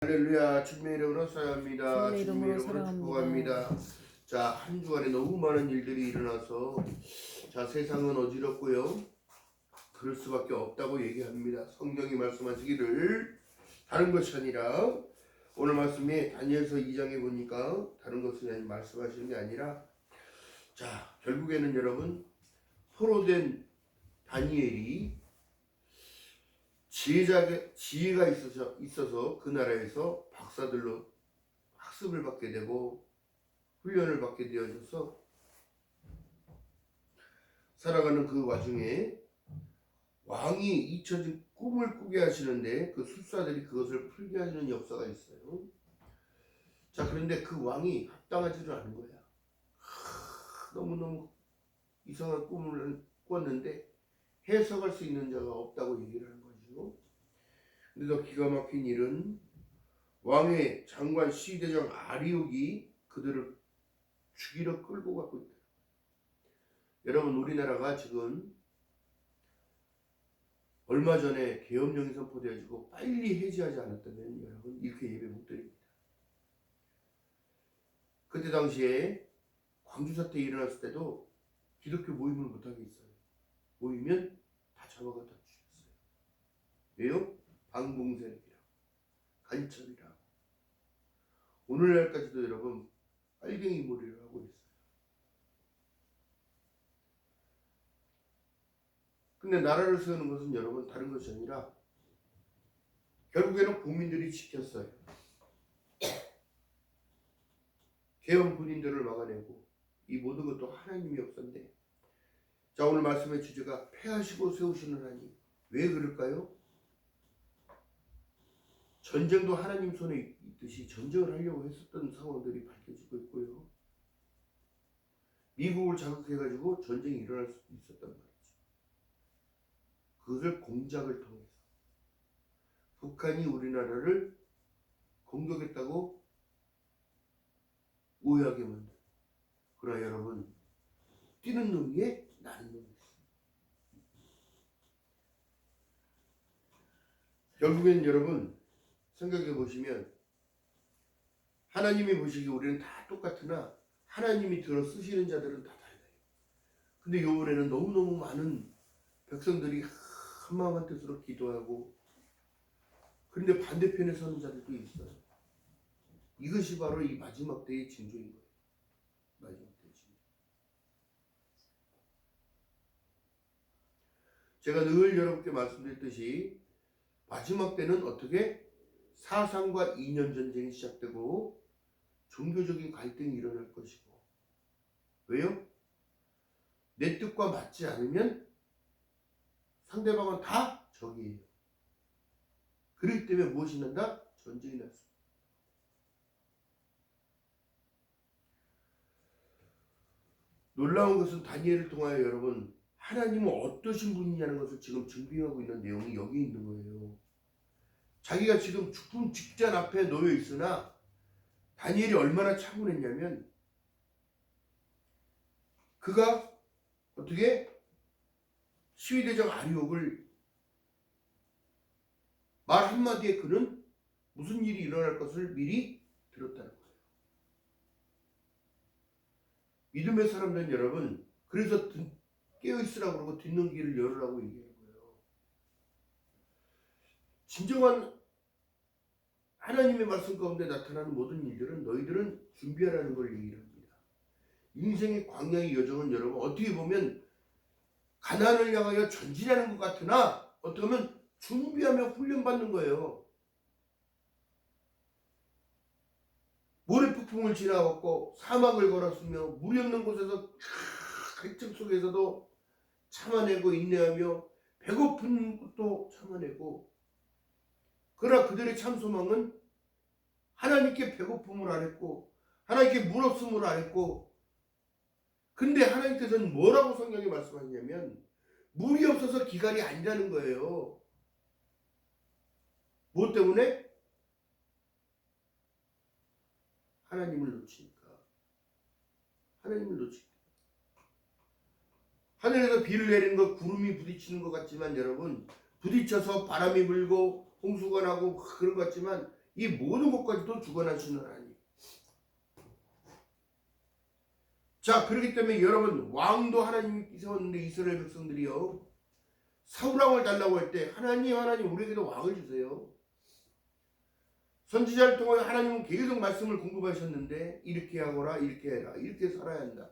할렐루야. 주님의 이름으로 사랑합니다. 주님의 주님의 이름으로 이름으로 사랑합니다. 축복합니다. 자, 한 주간에 너무 많은 일들이 일어나서 세상은 어지럽고요. 그럴 수밖에 없다고 얘기합니다. 성경이 말씀하시기를 다른 것이 아니라 오늘 말씀이 다니엘서 2장에 보니까 다른 것을 말씀하시는 게 아니라 결국에는 여러분 포로된 다니엘이 지혜가 있어서 그 나라에서 박사들로 학습을 받게 되고 훈련을 받게 되어져서 살아가는 그 와중에 왕이 잊혀진 꿈을 꾸게 하시는데 그 술사들이 그것을 풀게 하시는 역사가 있어요. 그런데 그 왕이 합당하지를 않은 거야. 너무너무 이상한 꿈을 꿨는데 해석할 수 있는 자가 없다고 얘기를 하는 거죠. 근데 더 기가 막힌 일은 왕의 장관 시대장 아리옥이 그들을 죽이러 끌고 가고 있다. 여러분, 우리나라가 지금 얼마 전에 계엄령이 선포되어지고 빨리 해제하지 않았다면 여러분 이렇게 예배 못 드립니다. 그때 당시에 광주 사태 일어났을 때도 기독교 모임을 못하게 했어요. 모이면 다 잡아갔다 죽였어요. 왜요? 방공세력이라 간첩이라. 오늘날까지도 여러분 빨갱이 몰이를 하고 있어요. 근데 나라를 세우는 것은 여러분 다른 것이 아니라 결국에는 국민들이 지켰어요. 계엄 군인들을 막아내고 이 모든 것도 하나님의 역사인데, 오늘 말씀의 주제가 패하시고 세우시는 하나님. 왜 그럴까요? 전쟁도 하나님 손에 있듯이 전쟁을 하려고 했었던 상황들이 밝혀지고 있고요. 미국을 자극해가지고 전쟁이 일어날 수도 있었단 말이죠. 그것을 공작을 통해서 북한이 우리나라를 공격했다고 오해하게 만든. 그러나 여러분, 뛰는 놈 위에 나는 놈이 있습니다. 결국엔 여러분 생각해 보시면 하나님이 보시기에 우리는 다 똑같으나 하나님이 들어 쓰시는 자들은 다 달라요. 근데 이번에는 너무너무 많은 백성들이 한마음 한뜻으로 기도하고, 그런데 반대편에 서는 자들도 있어요. 이것이 바로 이 마지막 때의 징조인 거예요. 마지막 때의 징조. 제가 늘 여러분께 말씀드렸듯이 마지막 때는 어떻게 사상과 이념 전쟁이 시작되고 종교적인 갈등이 일어날 것이고. 왜요? 내 뜻과 맞지 않으면 상대방은 다 적이에요. 그렇기 때문에 무엇이 난다? 전쟁이 났습니다. 놀라운 것은 다니엘을 통하여 여러분 하나님은 어떠신 분이냐는 것을 지금 증빙하고 있는 내용이 여기 있는 거예요. 자기가 지금 죽음 직전 앞에 놓여 있으나 다니엘이 얼마나 차분했냐면 그가 어떻게 시위대장 아리옥을 말 한마디에 그는 무슨 일이 일어날 것을 미리 들었다는 거예요. 믿음의 사람들은 여러분 그래서 깨어있으라고 그러고 듣는 길을 열으라고 얘기하는 거예요. 진정한 하나님의 말씀 가운데 나타나는 모든 일들은 너희들은 준비하라는 걸 얘기를 합니다. 인생의 광야의 여정은 여러분 어떻게 보면 가나안을 향하여 전진하는 것 같으나 어떻게 보면 준비하며 훈련받는 거예요. 모래폭풍을 지나갔고 사막을 걸었으며 물이 없는 곳에서 갈증 속에서도 참아내고 인내하며 배고픈 것도 참아내고, 그러나 그들의 참 소망은 하나님께 배고픔을 안 했고 하나님께 물 없음을 안 했고, 근데 하나님께서는 뭐라고 성경에 말씀하시냐면 물이 없어서 기갈이 아니라는 거예요. 뭐 때문에? 하나님을 놓치니까. 하나님을 놓치니까. 하늘에서 비를 내리는 것, 구름이 부딪히는 것 같지만 여러분 부딪혀서 바람이 불고 홍수가 나고 그런 것 같지만 이 모든 것까지도 주관하시는 하나님. 자, 그렇기 때문에 여러분, 왕도 하나님이 세웠는데 이스라엘 백성들이요, 사울왕을 달라고 할 때 하나님 우리에게도 왕을 주세요. 선지자를 통하여 하나님은 계속 말씀을 공급하셨는데 이렇게 하거라, 이렇게 해라, 이렇게 살아야 한다.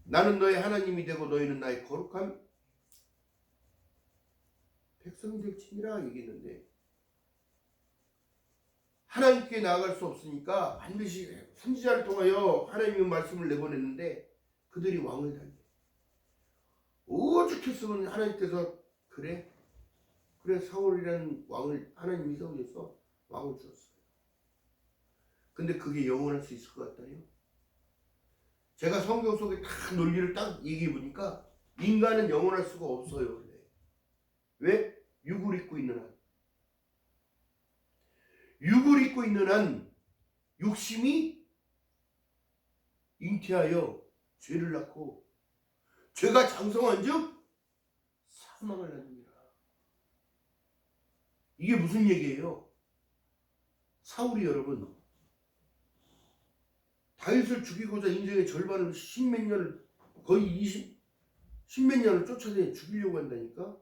나는 너의 하나님이 되고 너희는 나의 거룩한 백성이 될지니라 얘기했는데, 하나님께 나아갈 수 없으니까 반드시 선지자를 통하여 하나님의 말씀을 내보냈는데 그들이 왕을 달래. 오죽했으면 하나님께서 그래 사울이라는 왕을 하나님이 세우셔서 왕을 주었어요. 근데 그게 영원할 수 있을 것 같아요? 제가 성경 속에 다 논리를 딱 얘기해 보니까 인간은 영원할 수가 없어요. 원래. 왜? 육을 입고 있는 한. 육을 입고 있는 한 육심이 잉태하여 죄를 낳고 죄가 장성한즉 사망을 낳느니라. 이게 무슨 얘기예요? 사울이 여러분 다윗을 죽이고자 인생의 절반을 십몇 년을 거의 십몇 년을 쫓아내 죽이려고 한다니까.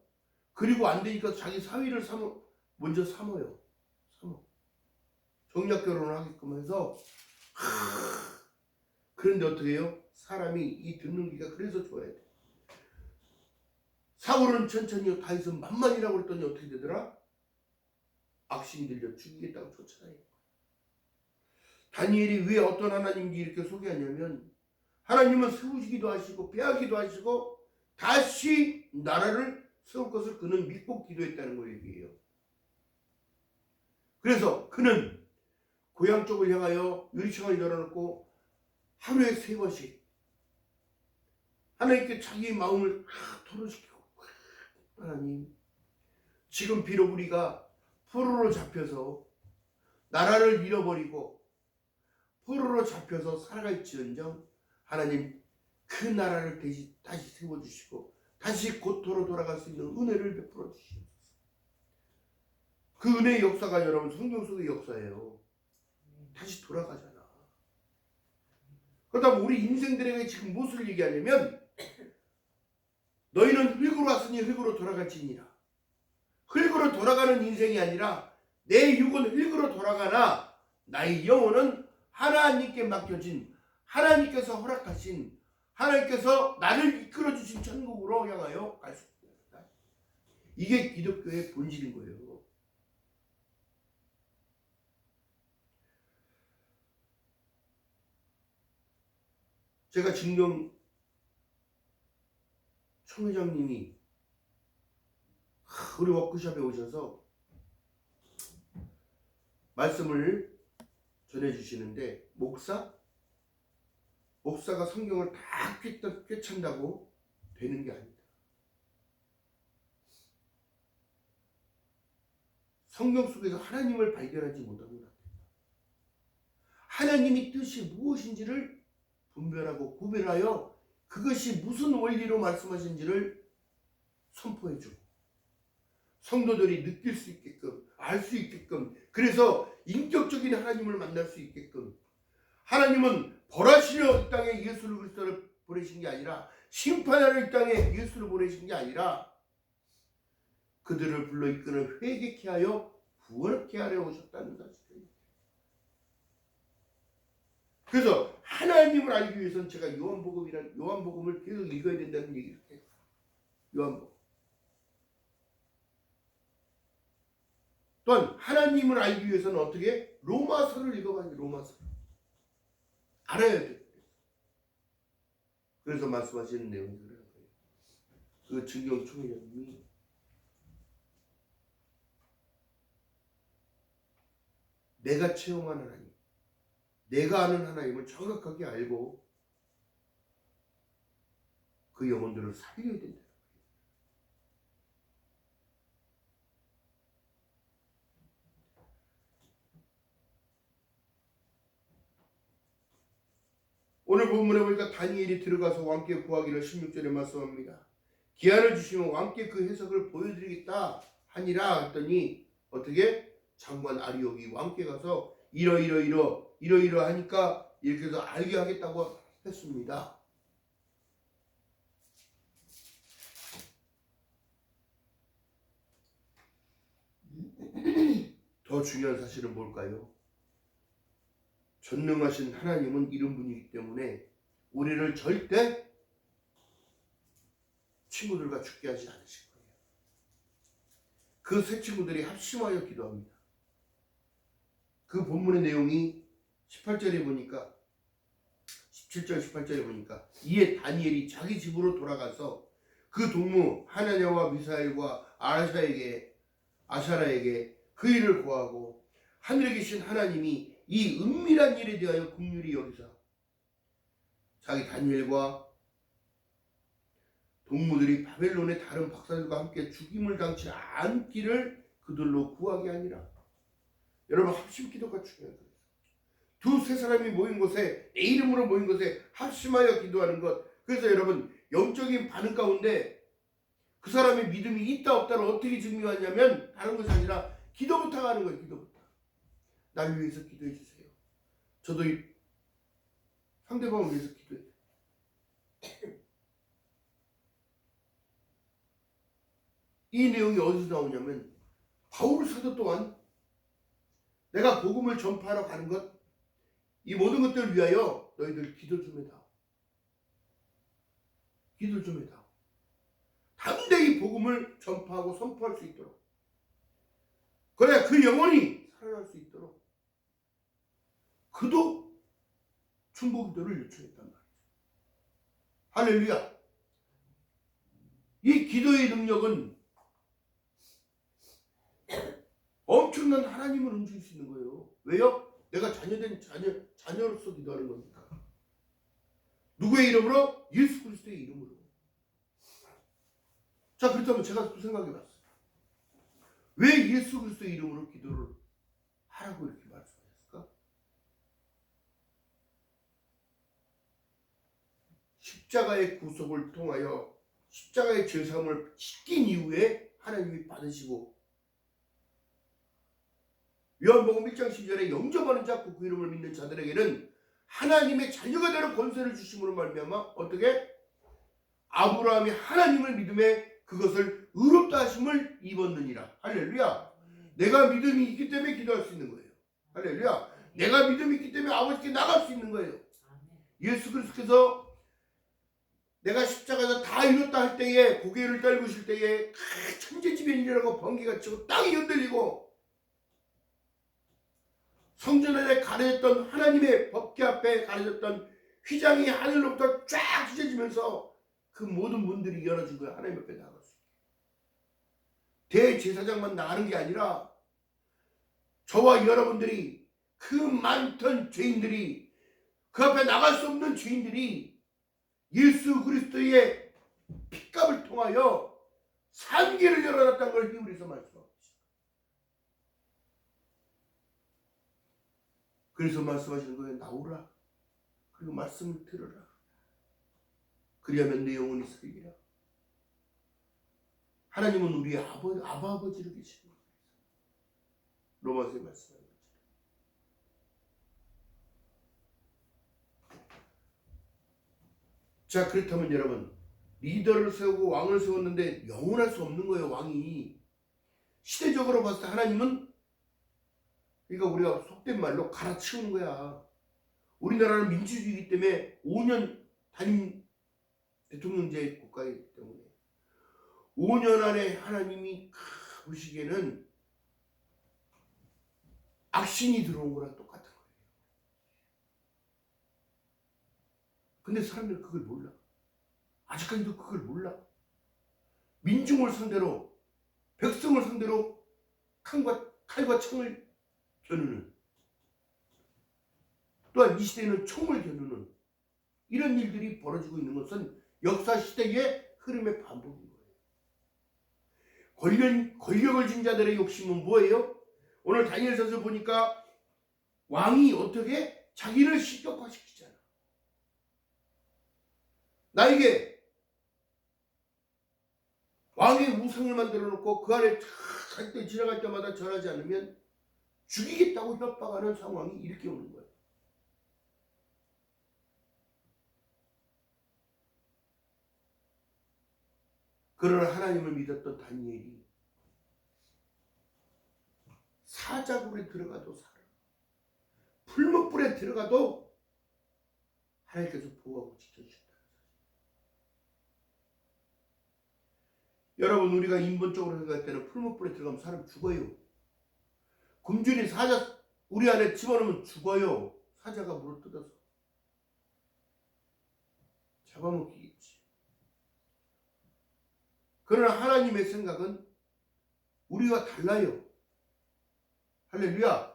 그리고 안 되니까 자기 사위를 먼저 삼어요. 정략 결혼을 하게끔 해서 그런데 어떻게 해요? 사람이 이 듣는 귀가 그래서 좋아야 돼. 사울은 천천히, 다윗은 만만이라고 그랬더니 어떻게 되더라? 악신이 들려 죽이겠다고 쫓아다녀요. 다니엘이 왜 어떤 하나님인지 이렇게 소개하냐면 하나님은 세우시기도 하시고 빼앗기도 하시고 다시 나라를 세울 것을 그는 믿고 기도했다는 걸 얘기해요. 그래서 그는 고향 쪽을 향하여 유리창을 열어놓고 하루에 3번씩 하나님께 자기 마음을 토로시키고, 하나님 지금 비록 우리가 포로로 잡혀서 나라를 잃어버리고 포로로 잡혀서 살아갈지언정 하나님 그 나라를 다시 세워주시고 다시 고토로 돌아갈 수 있는 은혜를 베풀어 주시옵소서. 그 은혜의 역사가 여러분 성경 속의 역사예요. 다시 돌아가잖아. 그러다 우리 인생들에게 지금 무엇을 얘기하냐면 너희는 흙으로 왔으니 흙으로 돌아갈지니라. 흙으로 돌아가는 인생이 아니라 내 육은 흙으로 돌아가나 나의 영혼은 하나님께 맡겨진, 하나님께서 허락하신, 하나님께서 나를 이끌어주신 천국으로 향하여 갈 수 있다. 이게 기독교의 본질인 거예요. 제가 진경 총회장님이 우리 워크숍에 오셔서 말씀을 전해주시는데 목사가 성경을 다 꿰찬다고 되는 게 아니다. 성경 속에서 하나님을 발견하지 못하는 것 같아요. 하나님이 뜻이 무엇인지를 분별하고 구별하여 그것이 무슨 원리로 말씀하신지를 선포해주고 성도들이 느낄 수 있게끔, 알 수 있게끔, 그래서 인격적인 하나님을 만날 수 있게끔. 하나님은 벌하시려 이 땅에 예수를 그리스도를 보내신 게 아니라 심판하러 이 땅에 예수를 보내신 게 아니라 그들을 불러 이끄는 회개케 하여 구원케 하려 오셨다는 사실이에요. 그래서 하나님을 알기 위해서는 제가 요한복음을 계속 읽어야 된다는 얘기를 해요. 요한복음. 또한 하나님을 알기 위해서는 어떻게? 로마서를 읽어봐야 돼요. 로마서. 알아야 돼요. 그래서 말씀하시는 내용이 그런 거예요. 그 진경 총회장님이 내가 채용한 하나님, 내가 아는 하나님을 정확하게 알고 그 영혼들을 살려야 된다. 오늘 본문에 보니까 다니엘이 들어가서 왕께 구하기를 16절에 말씀합니다. 기한을 주시면 왕께 그 해석을 보여드리겠다 하니라 했더니 어떻게 장관 아리옥이 왕께 가서 이러 하니까 이렇게 해서 알게 하겠다고 했습니다. 더 중요한 사실은 뭘까요? 전능하신 하나님은 이런 분이기 때문에 우리를 절대 친구들과 죽게 하지 않으실 거예요. 그 세 친구들이 합심하여 기도합니다. 그 본문의 내용이 18절에 보니까 17절 18절에 보니까 이에 다니엘이 자기 집으로 돌아가서 그 동무 하나냐와 미사엘과 아샤라에게 그 일을 고하고 하늘에 계신 하나님이 이 은밀한 일에 대하여 긍휼히 여기사 자기 다니엘과 동무들이 바벨론의 다른 박사들과 함께 죽임을 당치 않기를 그들로 구하게 하니라. 여러분, 합심 기도가 중요해요. 두세 사람이 모인 곳에, 내 이름으로 모인 곳에 합심하여 기도하는 것. 그래서 여러분, 영적인 반응 가운데 그 사람의 믿음이 있다 없다를 어떻게 증명하냐면 다른 것이 아니라 기도부터 하는 거예요. 기도부터. 날 위해서 기도해 주세요. 저도 이 상대방을 위해서 기도해요. 이 내용이 어디서 나오냐면 바울 사도 또한 내가 복음을 전파하러 가는 것, 이 모든 것들을 위하여 너희들 기도 좀 해다. 기도 좀 해다. 담대히 복음을 전파하고 선포할 수 있도록. 그래야 그 영혼이 살아날 수 있도록. 그도 중보기도를 요청했단 말이죠. 할렐루야. 이 기도의 능력은 엄청난 하나님을 움직일 수 있는 거예요. 왜요? 내가 자녀로서 기도하는 거니까. 누구의 이름으로? 예수 그리스도의 이름으로. 자, 그렇다면 제가 또 생각해 봤어요. 왜 예수 그리스도의 이름으로 기도를 하라고 이렇게 말씀하셨을까? 십자가의 구속을 통하여 십자가의 죄사함을 지킨 이후에 하나님이 받으시고 요한복음 1장 10절에 영접하는 자 그 이름을 믿는 자들에게는 하나님의 자녀가 되는 권세를 주심으로 말미암아 어떻게? 아브라함이 하나님을 믿음에 그것을 의롭다 하심을 입었느니라. 할렐루야. 내가 믿음이 있기 때문에 기도할 수 있는 거예요. 할렐루야. 내가 믿음이 있기 때문에 아버지께 나갈 수 있는 거예요. 예수 그리스도께서 내가 십자가에서 다 이뤘다 할 때에 고개를 떨구실 때에 천재지변이라고 번개가 치고 땅이 흔들리고 성전 안에 가려졌던 하나님의 법궤 앞에 가려졌던 휘장이 하늘로부터 쫙 찢어지면서 그 모든 문들이 열어진 거예요. 하나님 앞에 나갔어요. 대제사장만 나가는 게 아니라 저와 여러분들이 그 많던 죄인들이 그 앞에 나갈 수 없는 죄인들이 예수 그리스도의 핏값을 통하여 산길을 열어놨다는 걸 히브리서 말씀합니다. 그래서 말씀하시는 거예요. 나오라. 그리고 말씀을 들으라. 그리하면 내 영혼이 살리라. 하나님은 우리의 아버지로 계시는 거예요. 로마서에 말씀하는 거죠. 자, 그렇다면 여러분, 리더를 세우고 왕을 세웠는데 영원할 수 없는 거예요. 왕이. 시대적으로 봤을 때 하나님은, 그러니까 우리가 속된 말로 갈아치우는 거야. 우리나라는 민주주의이기 때문에 5년 단임 대통령제 국가이기 때문에 5년 안에 하나님이 보시기에는 악신이 들어온 거랑 똑같은 거예요. 근데 사람들은 그걸 몰라. 아직까지도 그걸 몰라. 민중을 상대로, 백성을 상대로 칼과 창을 겨누는, 또한 이 시대에는 총을 겨누는 이런 일들이 벌어지고 있는 것은 역사 시대의 흐름의 반복인 거예요. 권력을 쥔 자들의 욕심은 뭐예요? 오늘 다니엘서에서 보니까 왕이 어떻게 자기를 신격화시키잖아. 나에게 왕의 우상을 만들어 놓고 그 안에 갈 때 지나갈 때마다 절하지 않으면 죽이겠다고 협박하는 상황이 이렇게 오는 거예요. 그러나 하나님을 믿었던 다니엘이 사자굴에 들어가도 살아, 풀무불에 들어가도 하나님께서 보호하고 지켜주신다. 여러분, 우리가 인본적으로 생각할 때는 풀무불에 들어가면 사람 죽어요. 굶주린 사자 우리 안에 집어넣으면 죽어요. 사자가 물을 뜯어서 잡아먹히겠지. 그러나 하나님의 생각은 우리와 달라요. 할렐루야.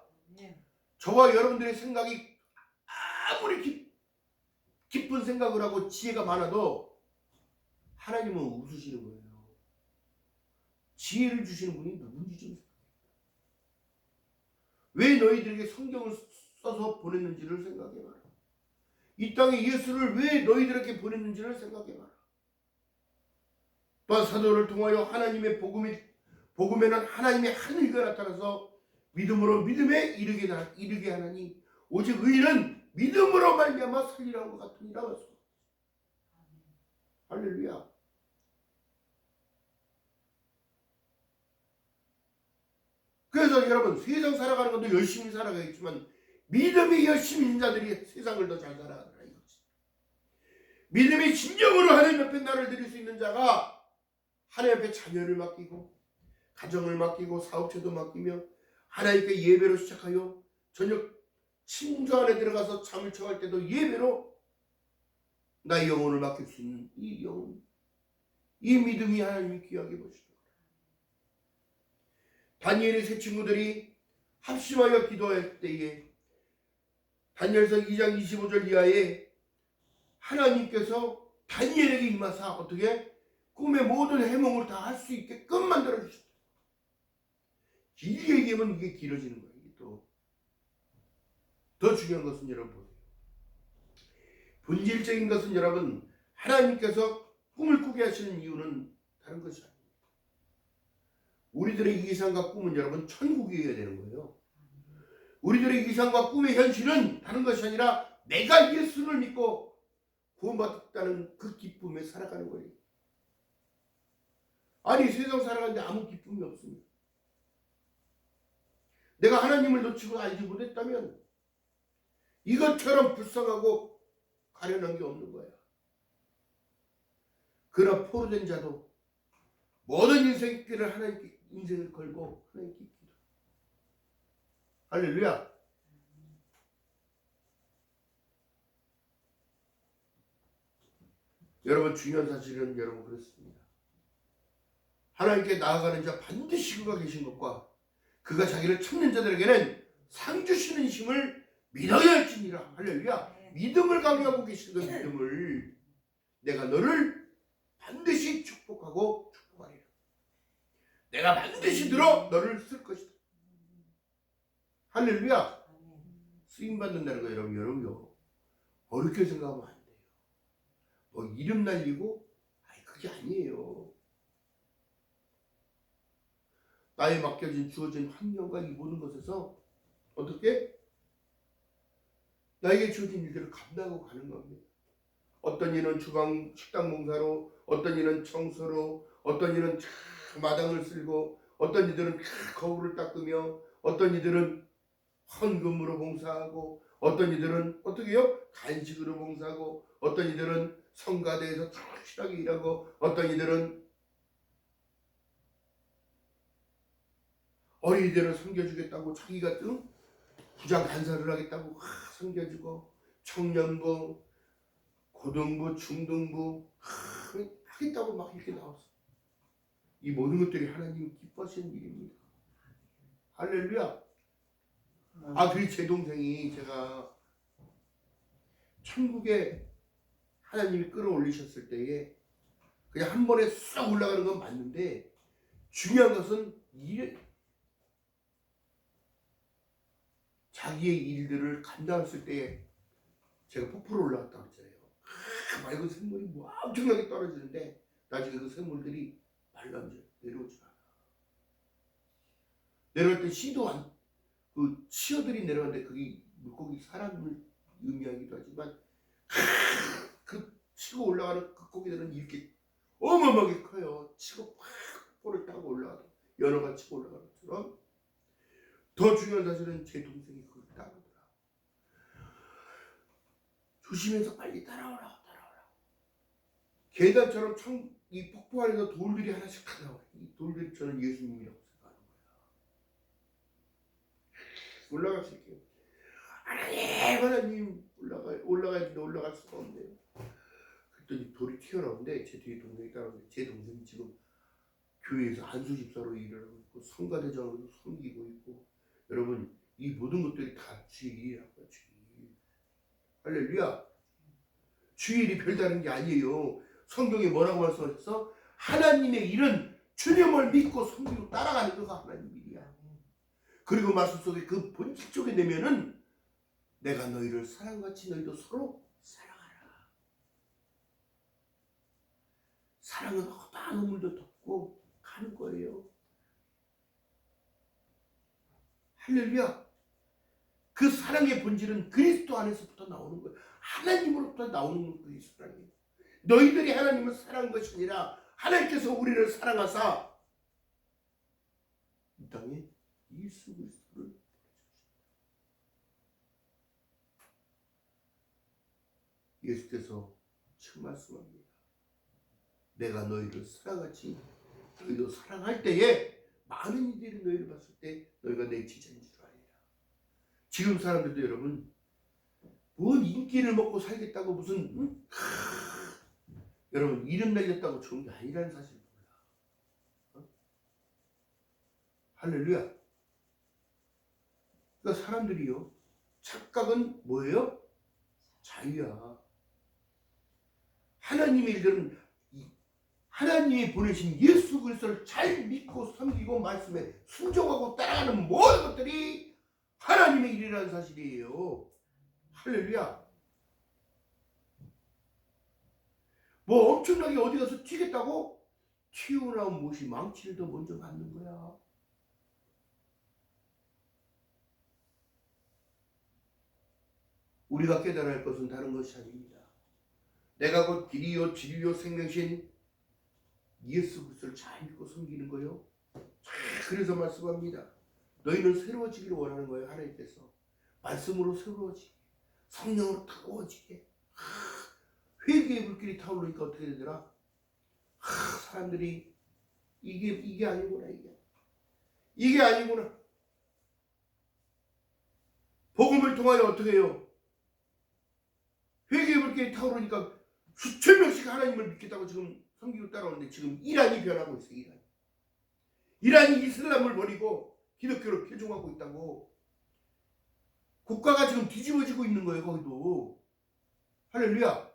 저와 여러분들의 생각이 아무리 깊은 생각을 하고 지혜가 많아도 하나님은 웃으시는 거예요. 지혜를 주시는 분이 누군지 좀 생각해요. 왜 너희들에게 성경을 써서 보냈는지를 생각해봐라. 이 땅에 예수를 왜 너희들에게 보냈는지를 생각해봐라. 또한 사도를 통하여 하나님의 복음에는 하나님의 한 의가 나타나서 믿음으로 믿음에 이르게 하나니 오직 의인은 믿음으로 말미암아 살리라는 것 같으니라. 할렐루야. 그래서 여러분, 세상 살아가는 것도 열심히 살아가겠지만 믿음이 열심히 있는 자들이 세상을 더 잘 살아가더라 이거지. 믿음이 진정으로 하나님 앞에 나를 드릴 수 있는 자가 하나님 앞에 자녀를 맡기고 가정을 맡기고 사업체도 맡기며 하나님께 예배로 시작하여 저녁 침주 안에 들어가서 잠을 청할 때도 예배로 나의 영혼을 맡길 수 있는 이 영혼, 이 믿음이 하나님이 귀하게 보시더라. 다니엘의 세 친구들이 합심하여 기도할 때에 다니엘서 2장 25절 이하에 하나님께서 다니엘에게 임하사 어떻게 꿈의 모든 해몽을 다 할 수 있게끔 만들어 주셨다. 길게 얘기하면 이게 길어지는 거예요. 더 중요한 것은 여러분 보세요. 본질적인 것은 여러분, 하나님께서 꿈을 꾸게 하시는 이유는 다른 것이 아닙니다. 우리들의 이상과 꿈은 여러분 천국이어야 되는 거예요. 우리들의 이상과 꿈의 현실은 다른 것이 아니라 내가 예수를 믿고 구원받았다는 그 기쁨에 살아가는 거예요. 아니, 세상 살아가는데 아무 기쁨이 없습니다. 내가 하나님을 놓치고 알지 못했다면 이것처럼 불쌍하고 가련한 게 없는 거야. 그러나 포로된 자도 모든 인생길을 하나님께 인생을 걸고 하나님께 기도. 할렐루야. 여러분, 중요한 사실은 여러분 그렇습니다. 하나님께 나아가는 자 반드시 그가 계신 것과 그가 자기를 찾는 자들에게는 상 주시는 힘을 믿어야 할지니라. 할렐루야. 믿음을 강요하고 계시는 그 믿음을 내가 너를 반드시 축복하고 축복하리라. 내가 반드시 들어 너를 쓸 것이다. 할렐루야. 쓰임받는다는 거 여러분요, 어렵게 생각하면 안 돼요. 뭐 이름 날리고 그게 아니에요. 나에 맡겨진 주어진 환경과 이 모든 것에서 어떻게 나에게 주어진 일들을 감당하고 가는 겁니다. 어떤 이는 주방 식당 봉사로, 어떤 이는 청소로, 어떤 이는 마당을 쓸고, 어떤 이들은 거울을 닦으며, 어떤 이들은 헌금으로 봉사하고, 어떤 이들은 어떻게 해요? 간식으로 봉사하고, 어떤 이들은 성가대에서 착실하게 일하고, 어떤 이들은 어린이들을 섬겨주겠다고 자기가 부장 간사를 하겠다고 섬겨주고, 청년부, 고등부, 중등부 하겠다고 막 이렇게 나왔어. 이 모든 것들이 하나님 기뻐하시는 일입니다. 할렐루야. 그 제 동생이 제가 천국에 하나님이 끌어올리셨을 때에 그냥 한 번에 쑥 올라가는 건 맞는데, 중요한 것은 자기의 일들을 감당했을 때에 제가 폭포로 올라갔다고 했잖아요. 맑은 샘물이 뭐 엄청나게 떨어지는데 나중에 그 샘물들이 말라져 내려오지 않아. 내려갈 때 시도 안, 그 치어들이 내려가는데 그게 물고기 사람을 의미하기도 하지만 그 치고 올라가는 그 고기들은 이렇게 어마어마하게 커요. 치고 팍 볼을 따고 올라가도 연어가 치고 올라가는 것처럼. 더 중요한 사실은 제 동생이 그걸 따라오더라. 조심해서 빨리 따라오라고. 계단처럼 이 폭포 안에서 돌들이 하나씩 다 나와요. 이 돌들이 저는 예수님이라고 생각하는 거야. 올라가실게요. 하나님 올라가야지 올라갈 수가 없네요. 그랬더니 돌이 튀어나오는데 제 뒤에 동생이 따라오는데 제 동생이 지금 교회에서 안수집사로 일을 하고 있고 성가대장으로 섬기고 있고, 여러분 이 모든 것들이 다 주의 일이라고요. 주의 일. 할렐루야. 주의 일이 별다른 게 아니에요. 성경에 뭐라고 말씀하셨어? 하나님의 일은 주님을 믿고 섬기고 따라가는 거가 하나님 일이야. 그리고 말씀 속에 그 본질 쪽에 내면은 내가 너희를 사랑같이 너희도 서로 사랑하라. 사랑은 허다한 우물도 덮고 가는 거예요. 할렐루야. 그 사랑의 본질은 그리스도 안에서부터 나오는 거예요. 하나님으로부터 나오는 그 사랑이에요. 너희들이 하나님을 사랑한 것이 아니라 하나님께서 우리를 사랑하사 이 땅에 예수 그리스도를 보내주셨다. 예수께서 지금 말씀합니다. 내가 너희를 사랑하지 너희도 사랑할 때에 많은 이들이 너희를 봤을 때 너희가 내 제자인 줄 아리라. 지금 사람들도 여러분 뭔 인기를 먹고 살겠다고 무슨 여러분 이름 날렸다고 좋은 게 아니라는 사실을 몰라. 할렐루야. 그러니까 사람들이요, 착각은 뭐예요? 자유야. 하나님의 일들은 하나님이 보내신 예수 그리스도를 잘 믿고 섬기고 말씀에 순종하고 따라가는 모든 것들이 하나님의 일이라는 사실이에요. 할렐루야. 뭐 엄청나게 어디 가서 튀겠다고? 튀어나온 못이 망치를 더 먼저 갖는 거야. 우리가 깨달아야 할 것은 다른 것이 아닙니다. 내가 곧 길이요 진리요 생명신 예수 그리스도를 잘 믿고 섬기는 거요. 그래서 말씀합니다. 너희는 새로워지기를 원하는 거예요. 하나님께서 말씀으로 새로워지게, 성령으로 타고워지게. 회개의 불길이 타오르니까 어떻게 되더라? 사람들이 이게 아니구나. 이게 아니구나. 복음을 통하여 어떻게 해요? 회개의 불길이 타오르니까 수천 명씩 하나님을 믿겠다고 지금 섬기고 따라오는데 지금 이란이 변하고 있어요. 이란이 이슬람을 버리고 기독교를 표종하고 있다고. 국가가 지금 뒤집어지고 있는 거예요. 거기도. 할렐루야.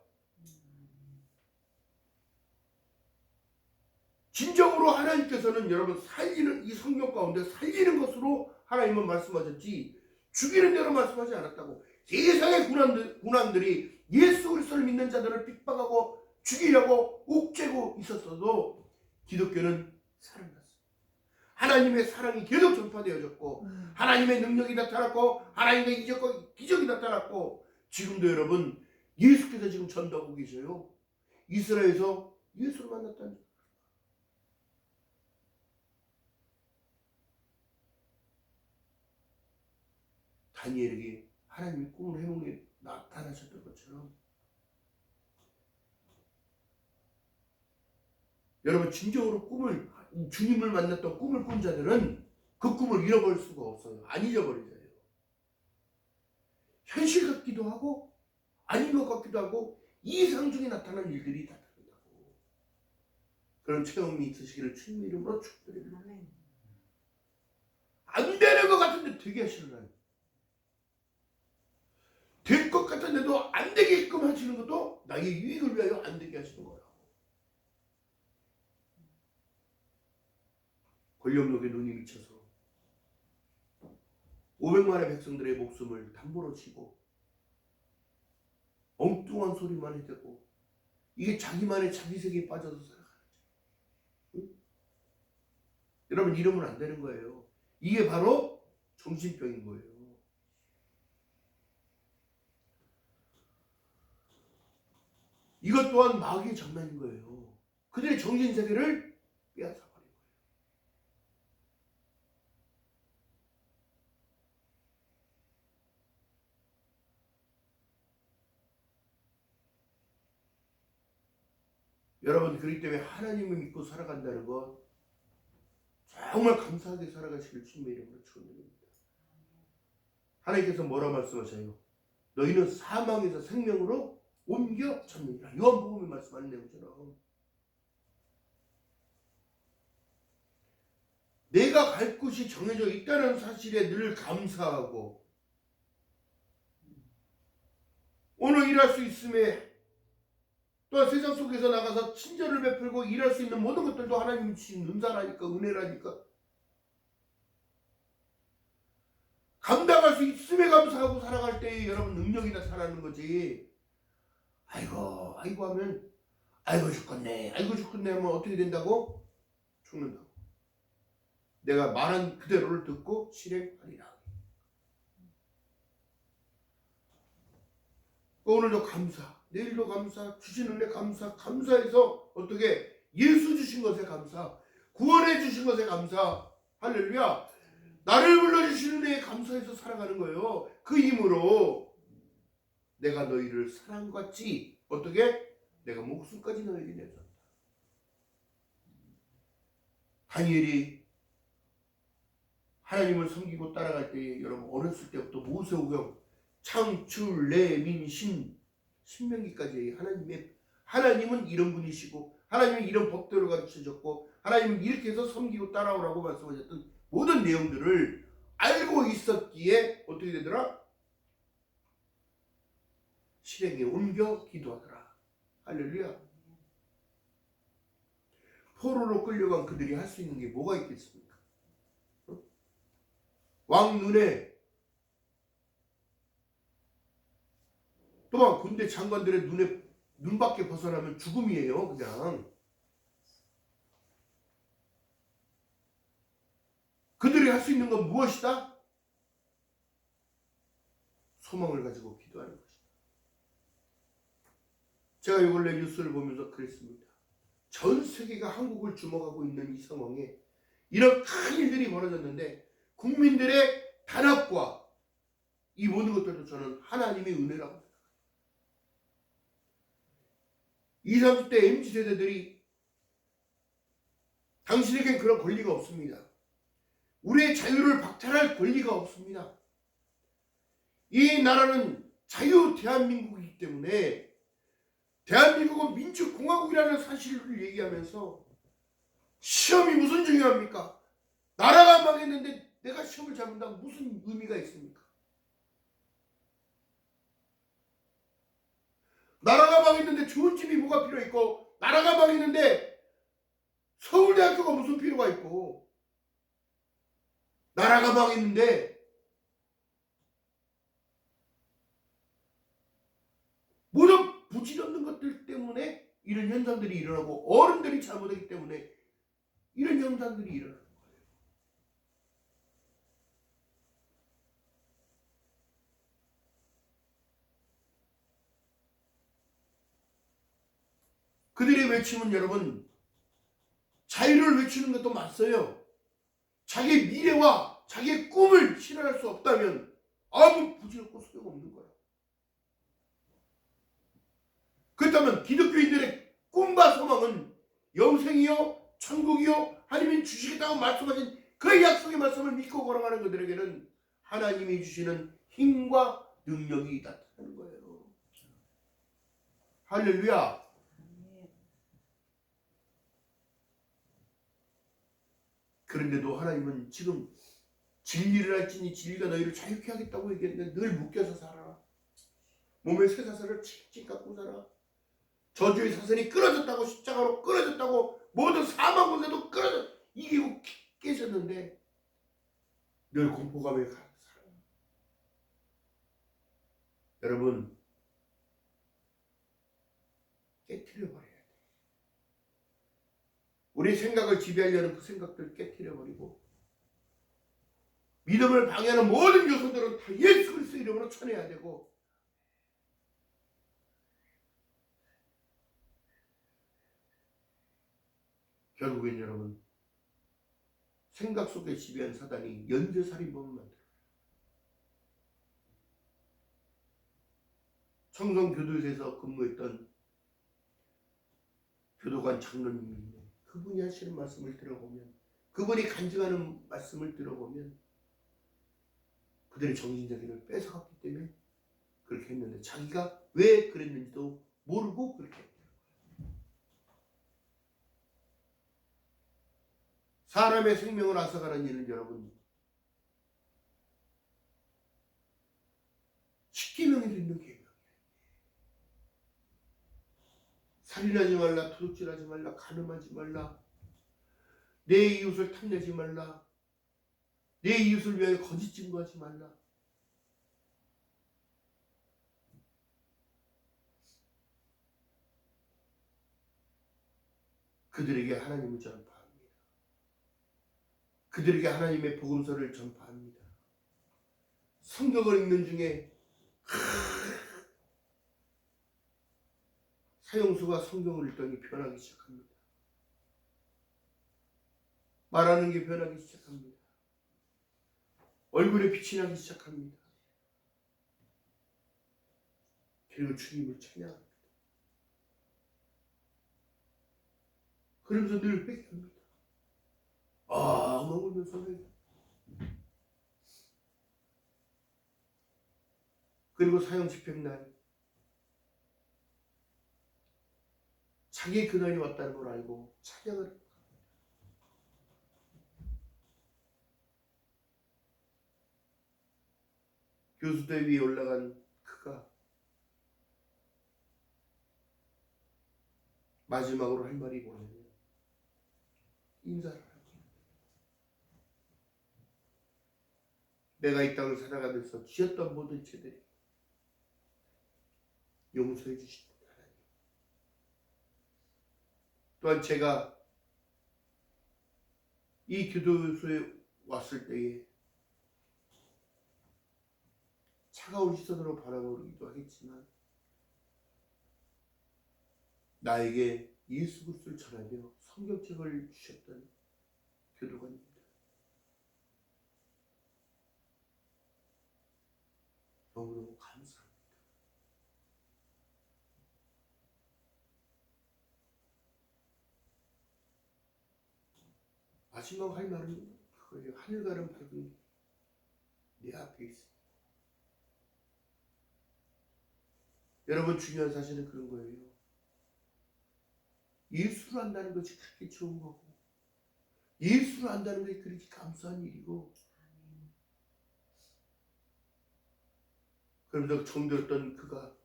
진정으로 하나님께서는 여러분 살리는, 이 성경 가운데 살리는 것으로 하나님은 말씀하셨지 죽이는 대로 말씀하지 않았다고. 세상의 군왕들이 예수 그리스도를 믿는 자들을 핍박하고 죽이려고 옥죄고 있었어도 기독교는 살아났어요. 하나님의 사랑이 계속 전파되어졌고 하나님의 능력이 나타났고 하나님의 기적이 나타났고 지금도 여러분 예수께서 지금 전도하고 계셔요. 이스라엘에서 예수를 만났다는. 다니엘에게 하나님이 꿈을 해몽에 나타나셨던 것처럼 여러분 진정으로 주님을 만났던 꿈을 꾼 자들은 그 꿈을 잃어버릴 수가 없어요. 안 잊어버리져요. 현실 같기도 하고 아닌 것 같기도 하고 이상 중에 나타난 일들이 나타난다고. 그런 체험이 있으시기를 주님의 이름으로 축복드립니다. 안 되는 것 같은데 되게 하시는, 될 것 같은데도 안 되게끔 하시는 것도 나의 유익을 위하여 안 되게 하시는 거라고. 권력욕에 눈이 미쳐서 500만의 백성들의 목숨을 담보로 치고 엉뚱한 소리만 해대고 이게 자기만의 자기 세계에 빠져서 살아가는 거예요. 여러분 이러면 안 되는 거예요. 이게 바로 정신병인 거예요. 이것 또한 마귀의 장난인 거예요. 그들의 정신세계를 빼앗아버린 거예요. 여러분, 그렇기 때문에 하나님을 믿고 살아간다는 것 정말 감사하게 살아가시길 주님의 이름으로 축원드립니다. 하나님께서 뭐라 말씀하셔요? 너희는 사망에서 생명으로 옮겨 쳤느니라. 요한복음에 말씀하는 내용처럼 내가 갈 곳이 정해져 있다는 사실에 늘 감사하고 오늘 일할 수 있음에 또한 세상 속에서 나가서 친절을 베풀고 일할 수 있는 모든 것들도 하나님이 주신 은사라니까, 은혜라니까, 감당할 수 있음에 감사하고 살아갈 때에 여러분 능력이 나타나는 거지. 아이고 하면 아이고 죽겠네 하면 어떻게 된다고? 죽는다고. 내가 말한 그대로를 듣고 실행하리라. 오늘도 감사, 내일도 감사, 주신 은혜 감사, 감사해서 어떻게 예수 주신 것에 감사, 구원해 주신 것에 감사, 할렐루야. 나를 불러주신 은혜에 감사해서 살아가는 거예요. 그 힘으로 내가 너희를 사랑같이 어떻게? 내가 목숨까지 너에게 내줬다. 다니엘이 하나님을 섬기고 따라갈 때 여러분 어렸을 때부터 모세오경 창출 내민신 신명기까지 하나님은 이런 분이시고 하나님은 이런 법대로 가르쳐줬고 하나님은 이렇게 해서 섬기고 따라오라고 말씀하셨던 모든 내용들을 알고 있었기에 어떻게 되더라? 실행에 옮겨 기도하더라. 할렐루야. 포로로 끌려간 그들이 할 수 있는 게 뭐가 있겠습니까? 왕 눈에 또한 군대 장관들의 눈밖에 벗어나면 죽음이에요. 그냥 그들이 할 수 있는 건 무엇이다? 소망을 가지고 기도하는 것이다. 제가 이 근래 뉴스를 보면서 그랬습니다. 전 세계가 한국을 주목하고 있는 이 상황에 이런 큰 일들이 벌어졌는데 국민들의 단합과 이 모든 것들도 저는 하나님의 은혜라고 합니다. 20, 30대 MZ세대들이 당신에겐 그런 권리가 없습니다. 우리의 자유를 박탈할 권리가 없습니다. 이 나라는 자유 대한민국이기 때문에 대한민국은 민주공화국이라는 사실을 얘기하면서 시험이 무슨 중요합니까? 나라가 망했는데 내가 시험을 잘 본다고 무슨 의미가 있습니까? 나라가 망했는데 좋은 집이 뭐가 필요 있고 나라가 망했는데 서울대학교가 무슨 필요가 있고 나라가 망했는데 모든 부질없는 것들 때문에 이런 현상들이 일어나고 어른들이 잘못하기 때문에 이런 현상들이 일어나는 거예요. 그들의 외침은 여러분 자유를 외치는 것도 맞어요. 자기의 미래와 자기의 꿈을 실현할 수 없다면 아무 부질없고 소용없는 거야. 그렇다면 기독교인들의 꿈과 소망은 영생이요 천국이요 하나님이 주시겠다고 말씀하신 그 약속의 말씀을 믿고 걸어가는 그들에게는 하나님이 주시는 힘과 능력이 나타나는 거예요. 할렐루야. 그런데도 하나님은 지금 진리를 할지니 진리가 너희를 자유케 하겠다고 얘기했는데 늘 묶여서 살아라. 몸의 쇠사슬을 칙칙 갖고 살아. 저주의 사슬이 끊어졌다고 십자가로 끊어졌다고 모든 사망 권세도 끊어져 이기고 깨졌는데 늘 공포감에 살아. 여러분 깨트려버려야 돼. 우리 생각을 지배하려는 그 생각들 깨트려버리고 믿음을 방해하는 모든 요소들은 다 예수 그리스도 이름으로 쳐내야 되고, 결국엔 여러분 생각 속에 지배한 사단이 연쇄살인범을 만들어요. 청송교도소에서 근무했던 교도관 장로님이 그분이 하시는 말씀을 들어보면, 그분이 간증하는 말씀을 들어보면 그들의 정신적인을 뺏어갔기 때문에 그렇게 했는데, 자기가 왜 그랬는지도 모르고 그렇게 했대요. 사람의 생명을 앗아가는 일은 여러분 십계명에도 있는 계명이에요. 살인하지 말라, 도둑질하지 말라, 간음하지 말라, 내 이웃을 탐내지 말라, 내 이웃을 위하여 거짓 증거하지 말라. 그들에게 하나님을 전파합니다. 그들에게 하나님의 복음서를 전파합니다. 성경을 읽는 중에 사형수가 성경을 읽더니 변하기 시작합니다. 말하는 게 변하기 시작합니다. 얼굴에 빛이 나기 시작합니다. 그리고 주님을 찬양합니다. 그러면서 늘 회개합니다. 먹으면서 회개. 그리고 사형 집행날, 자기의 그날이 왔다는 걸 알고 찬양을 합니다. 교수대 위에 올라간 그가 마지막으로 할 말이 뭐냐면 인사를 합니다. 내가 이 땅을 살아가면서 지었던 모든 죄들이 용서해 주신 하나님, 또한 제가 이 교도소에 왔을 때에 차가운 시선으로 바라보기도 하겠지만 나에게 예수 그리스도를 전하며 성경책을 주셨던 교도관입니다. 너무너무 감사합니다. 마지막 할 말은 그거예요. 하늘가는 밝은 내 앞에 있습니다. 여러분, 중요한 사실은 그런 거예요. 예수를 안다는 것이 그렇게 좋은 거고, 예수를 안다는 것이 그렇게 감사한 일이고, 그러면서 처음 들었던 그가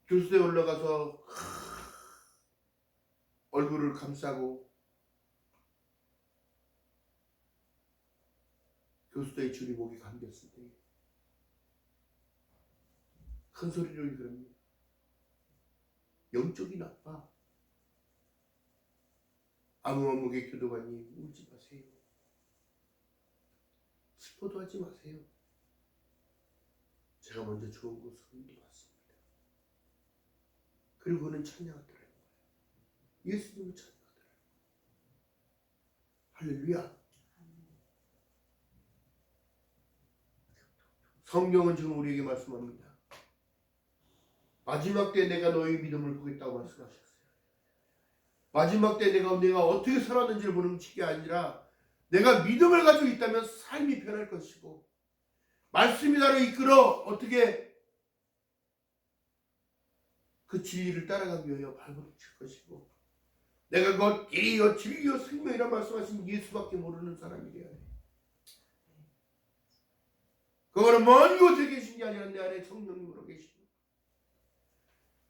교수대에 올라가서 얼굴을 감싸고 교수대의 줄이 목에 감겼을 때 큰 소리를 들읍니다. 영적이 나빠. 암흑의 교도관님, 울지 마세요. 슬퍼도 하지 마세요. 제가 먼저 좋은 곳으로 왔습니다. 그리고 그는 찬양하더라는 거예요. 예수님을 찬양하더라는 거예요. 할렐루야. 성경은 지금 우리에게 말씀합니다. 마지막 때 내가 너희 믿음을 보겠다고 말씀하셨어요. 마지막 때 내가 어떻게 살았는지를 보는 게 아니라 내가 믿음을 가지고 있다면 삶이 변할 것이고, 말씀이 나를 이끌어 어떻게 그 진리를 따라가기 위하여 발버둥칠 것이고, 내가 그것 길이요 진리요 생명이라 말씀하신 예수밖에 모르는 사람이 되어야 돼. 그거는 먼 곳에 계신 게 아니라 내 안에 성령님으로 계시고,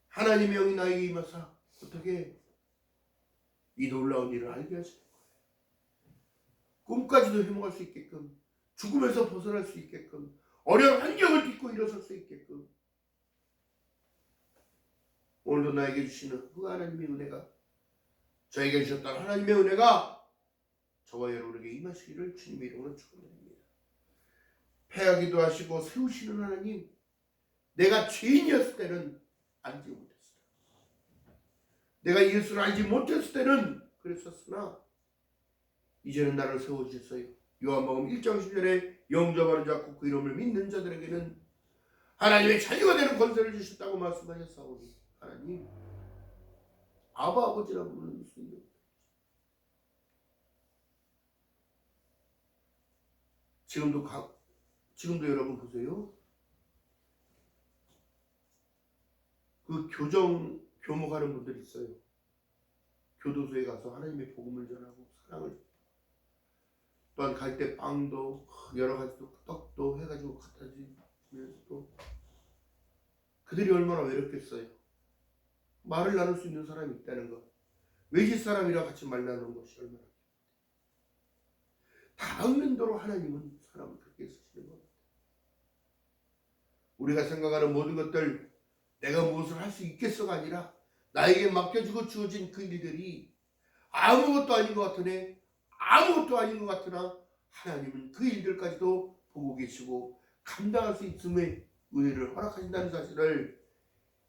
하나님의 영이 나에게 임하사 어떻게 이 놀라운 일을 알게 하시는 거예요. 꿈까지도 회복할 수 있게끔, 죽음에서 벗어날 수 있게끔, 어려운 환경을 딛고 일어설 수 있게끔, 오늘도 나에게 주시는 그 하나님의 은혜가, 저에게 주셨던 하나님의 은혜가 저와 여러분에게 임하시기를 주님의 이름으로 축원드립니다. 패하기도 하시고 세우시는 하나님, 내가 죄인이었을 때는 알지 못했어요. 내가 예수를 알지 못했을 때는 그랬었으나 이제는 나를 세워주셨어요. 요한복음 1장 10절에 영접하는 자고 그 이름을 믿는 자들에게는 하나님의 자녀가 되는 권세를 주셨다고 말씀하셨사오니 하나님 아바 아버지라고 부르는 수 있는 지금도 여러분 보세요. 그 교목하는 분들이 있어요. 교도소에 가서 하나님의 복음을 전하고 사랑을, 또한 갈 때 빵도 여러 가지 떡도 해가지고 갖다 주면서 또 그들이 얼마나 외롭겠어요. 말을 나눌 수 있는 사람이 있다는 것, 외지 사람이랑 같이 말 나누는 것이 얼마나 다방면도로 하나님은 사람을 그렇게 쓰시는 겁니다. 우리가 생각하는 모든 것들 내가 무엇을 할 수 있겠어가 아니라 나에게 맡겨주고 주어진 그 일들이 아무것도 아닌 것 같으네, 아무것도 아닌 것 같으나 하나님은 그 일들까지도 보고 계시고 감당할 수 있음의 은혜를 허락하신다는 사실을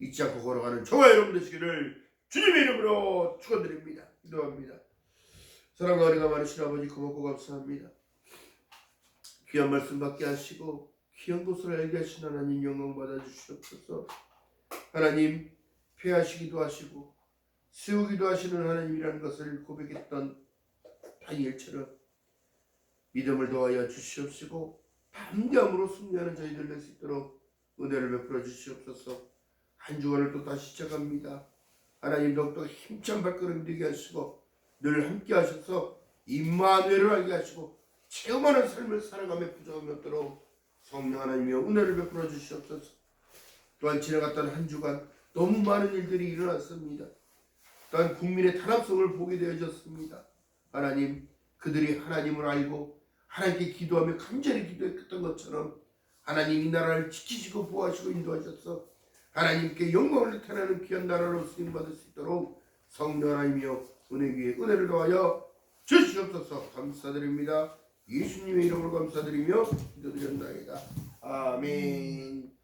잊지 않고 걸어가는 저와 여러분 되시기를 주님의 이름으로 축원드립니다. 기도합니다. 사랑과 은혜가 많으신 아버지 고맙고 감사합니다. 귀한 말씀 받게 하시고 귀한 것을 알게 하신 하나님 영광 받아 주시옵소서. 하나님 패하시기도 하시고 세우기도 하시는 하나님이라는 것을 고백했던 다니엘처럼 믿음을 더하여 주시옵시고 담대함으로 승리하는 저희들 될 수 있도록 은혜를 베풀어 주시옵소서. 한 주간을 또 다시 시작합니다. 하나님 더욱더 힘찬 발걸음 되게 하시고 늘 함께 하셔서 임마누엘을 알게 하시고 체험하는 삶을 살아가며 부족함이 없도록 성령 하나님이여 은혜를 베풀어 주시옵소서. 또한 지나갔던 한 주간 너무 많은 일들이 일어났습니다. 또한 국민의 탄압성을 보게 되어졌습니다. 하나님 그들이 하나님을 알고 하나님께 기도하며 간절히 기도했던 것처럼 하나님 이 나라를 지키시고 보호하시고 인도하셔서 하나님께 영광을 나타내는 귀한 나라로 쓰임받을 수 있도록 성령 하나님이여 은혜 위에 은혜를 더하여 주시옵소서. 감사드립니다. 예수님의 이름으로 감사드리며 기도드렸나이다. 아멘.